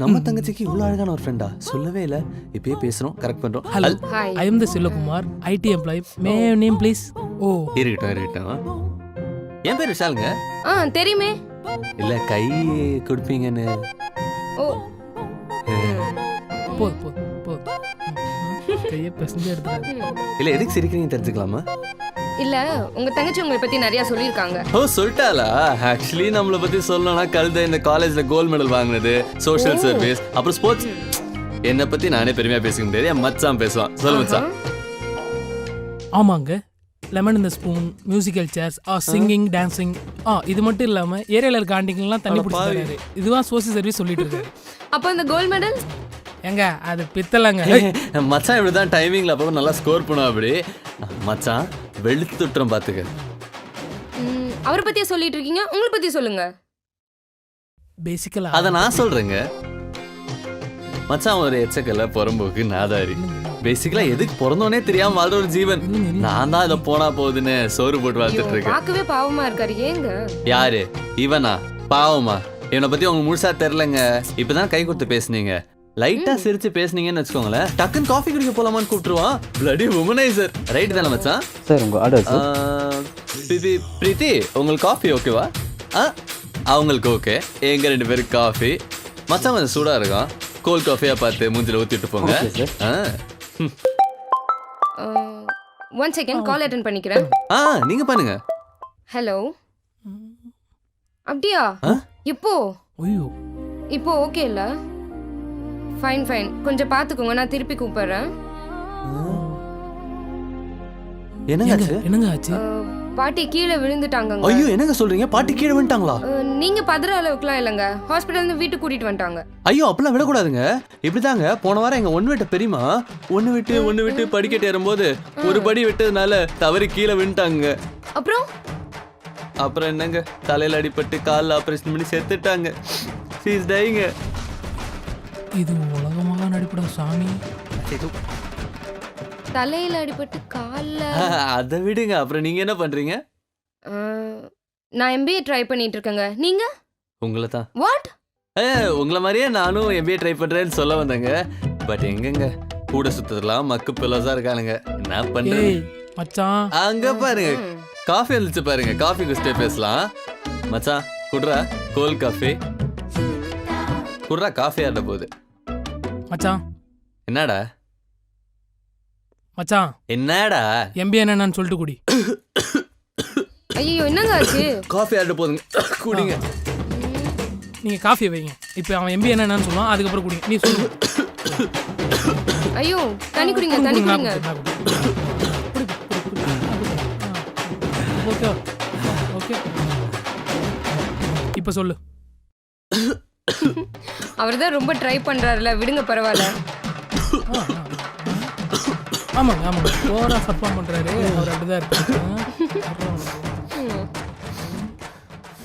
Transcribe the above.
நம்ம தங்கச்சிக்கு இவ்வளவு அழகான ஒரு ஃப்ரெண்டா சொல்லவே இல்ல. இப்பயே பேசுறோம், கரெக்ட் பண்றோம். Hello, Hi. I am the Selvakumar, IT employee. May name please? ஓ, இருக்கட்டும். என் பேர் விஷாலுங்க. தெரியுமே. இல்ல கை கொடுப்பீங்கன்னு. ஓ போது போது போது. கையை பசஞ்சு எடுத்துறாரு. இல்ல எதுக்கு சிரிக்கிறீங்க தெரிஞ்சுக்கலாமா? இல்ல உங்க தங்கச்சி உங்களை பத்தி நிறைய சொல்லியிருக்காங்க. ஓ சொல்லிட்டாளா? ஆக்சுவலி நம்மளை பத்தி சொல்லணும்னா கழுத இந்த காலேஜ்ல கோல்டு மெடல் வாங்கினது, சோஷியல் சர்வீஸ், அப்புறம் ஸ்போர்ட்ஸ். என்னை பத்தி நானே பெருமையா பேசிக்க முடியாது, என் மச்சான் பேசுவான். சொல்லு மச்சான். ஆமாங்க, லெமன் இந்த spoon, musical chairs, singing, dancing. இது மட்டும் இல்லாம ஏரியால இருக்க ஆண்டிங்கெல்லாம் தண்ணி பிடிச்சாரு. இதுதான் சோசியல் சர்வீஸ் சொல்லிட்டு இருக்காரு. அப்ப இந்த கோல்ட் மெடல் எங்க அது பித்தலங்க. மச்சான் இப்படிதான் டைமிங்ல அப்போ நல்லா ஸ்கோர் பண்ணுவோம். அப்படி மச்சான் வெளுத்துட்டுறோம் பாத்துக்க. அவரை பத்தியே சொல்லிட்டு இருக்கீங்க, உங்களை பத்தி சொல்லுங்க. பேசிக்கலா அத நான் சொல்றேங்க. மச்சான் ஒரு எச்சக்கல்ல புறம்போக்கு நாதாரி. பேசிக்கலா எதுக்கு பிறந்தோனே தெரியாம வாழ்ற ஒரு ஜீவன். நான் தான் இதை போனா போகுதுன்னு சோறு போட்டு வாழ்த்துட்டு இருக்கேன். பார்க்கவே பாவமா இருக்காரு. ஏங்க? யாரு இவனா? பாவமா? இவனை பத்தி உங்களுக்கு முழுசா தெரியலங்க. இப்பதான் கை கொடுத்து பேசுனீங்க, லைட்டா சிரிச்சு பேசுனீங்கன்னு வச்சுக்கோங்களேன், டக்குன்னு காஃபி குடிக்க போலாமான்னு கூப்பிட்டுருவான். Bloody womaniser. ரைட் தானே மச்சான்? சார் உங்க ஆர்டர் சார். பிரீத்தி உங்களுக்கு காஃபி ஓகேவா? அவங்களுக்கு ஓகே. எங்க 2 பேருக்கு காஃபி. மச்சான் கொஞ்சம் சூடா இருக்கும், கோல்ட் காஃபியா பார்த்து மூஞ்சில ஊத்திட்டு போங்க. ஒன் செகண்ட், கால் அட்டென்ட் பண்ணிக்கிறேன். நீங்க பண்ணுங்க. ஹலோ. அப்படியா? இப்போ ஐயோ, இப்போ ஓகே இல்ல? ஃபைன் ஃபைன், கொஞ்சம் பாத்துக்கோங்க, நான் திருப்பி கூப்பிடுறேன். என்னங்க ஆச்சு? பாட்டி கீழே விழுந்துட்டாங்க. ஐயோ என்னங்க சொல்றீங்க? பாட்டி கீழே வந்துட்டாங்களா? நீங்க பதற அளவுக்குலாம் இல்லைங்க, ஹாஸ்பிட்டல் இருந்து வீட்டுக்கு கூட்டிட்டு வந்துட்டாங்க. ஐயோ அப்பெல்லாம் விடக்கூடாதுங்க. இப்படிதாங்க போன வாரம் எங்க ஒன்று விட்ட பெரியமா ஒன்று விட்டு படிக்கட்டு ஏறும்போது ஒரு படி விட்டதுனால தவறி கீழே விழுந்துட்டாங்க. அப்புறம் என்னங்க, தலையில அடிபட்டு காலில் ஆபரேஷன் பண்ணி செத்துட்டாங்க. சீஸ் டைங்க. இது உலகமாக நடிப்பட சாமி. தலையில அடிபட்டு கால்ல. அதை விடுங்க. அப்புறம் நீங்க என்ன பண்றீங்க? நான் MBA ட்ரை பண்ணிட்டு இருக்கேங்க. நீங்க? உங்களை தான். வாட்? உங்களை மாதிரியே நானும் MBA ட்ரை பண்றேன்னு சொல்ல வந்தேங்க. பட் எங்கங்க, கூட சுத்ததெல்லாம் மக்கு பிள்ளை இருக்கானுங்க. என்ன பண்றது? மச்சான் அங்க பாருங்க, காஃபி வந்துச்சு பாருங்க. காஃபி குடிச்சிட்டே பேசலாம். மச்சான் குடுறா கோல்ட் காஃபி. குடுறா காஃபி ஆட போகுது. மச்சான் என்னடா? மச்சான் என்னடா? MBA என்னன்னு சொல்லிட்டு குடி. ஐயோ என்னங்க ஆச்சு? காஃபி ஆட போதுங்க, குடிங்க. நீங்க காஃபி வைங்க. இப்போ அவன் MBA என்னன்னு சொல்லுவான், அதுக்கப்புறம் குடிங்க. நீ சொல்லு. ஐயோ தண்ணி குடிங்க, தண்ணி குடிங்க. ஓகே ஓகே, இப்போ சொல்லு. அவர் தான் ரொம்ப ட்ரை பண்றாருல, விடுங்க பரவாயில்ல. ஆமாங்க ஓவரா பர்ஃபார்ம் பண்றாரு அவர். அப்படிதான் இருக்கு.